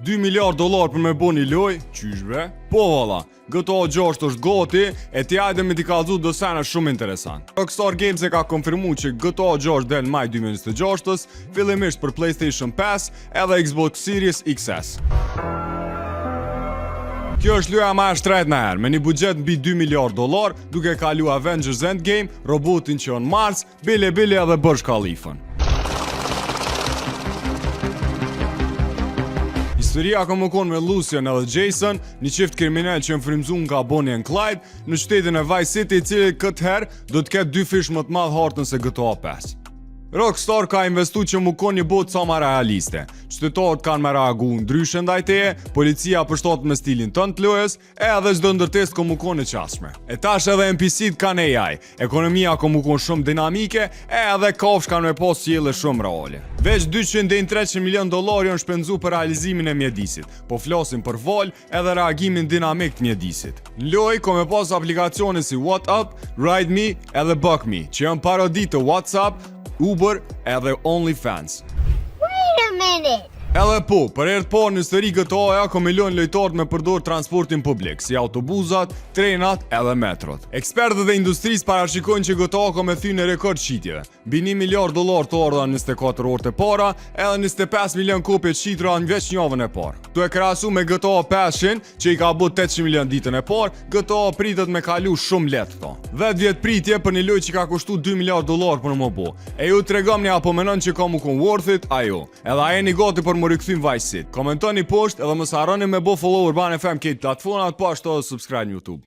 2 miliard dollar për me bo një loj, qyshve? Po valla, GTA 6 është goti, e ti hajde me t'i kallzu do sena shumë interesant. Rockstar Games e ka konfirmu që GTA 6 del maj 2026, fillimisht për PlayStation 5 edhe Xbox Series XS. Kjo është loja më e shtrenjtë në herë, me një buxhet mbi 2 miliard dollar, duke kalu Avengers Endgame, robotin që on Mars, bile edhe Burj Khalifën. Historia ka më konë me Lucian edhe Jason, një qift kriminal që frymzuar nga Bonnie and Clyde në shtetin e Vice City, i cili këtë herë do të ketë 2 fish më të madh hartën se GTA 5. Rockstar ka investu që më konë një botë sa më realiste. Qytetarët kanë me reagu ndryshe ndaj teje, policia përshtatet me stilin tënd të lojës, edhe çdo ndërtesë ka më konë e qasshme. E tash edhe NPC-t kanë AI, ekonomia ka më konë shumë dinamike, edhe kafsh kanë me pas sjellje shumë reale. Veç 200 deri në 300 milion dollar janë shpenzu për realizimin e mjedisit, po flasim për vol edhe reagimin dinamik të mjedisit. Në lojë ka me pas aplikacione si WhatsApp, Ride Me edhe Book Me, që janë parodi të WhatsApp, Uber edhe OnlyFans. Wait a minute! Edhe po, për herë të parë në histori GTA-ja ka milion lojtarë me përdor transportin publik, si autobuzat, trenat edhe metrot. Ekspertët e industrisë parashikojnë që GTA ka me thynë rekord shitjeve. Mbi 1 miliard dollar të ardha në 24 orët e para, edhe 25 milion kopje të shitra në veç javën e parë. Tu e krahasu me GTA 500, që i ka bë 800 milion ditën e parë, GTA pritet me kalu shumë lehtë këto. 10 vjet pritje për një lojë që ka kushtu 2 miliard dollar për më bo. E ju tregomni apo menon që ka më kon worth it, ajo. Edhe a jeni gati për më rikthym Vice City. Komentoni poshtë edhe mos harroni me bo follow Urban FM këtë platformat, po ashtu edhe subscribe në YouTube.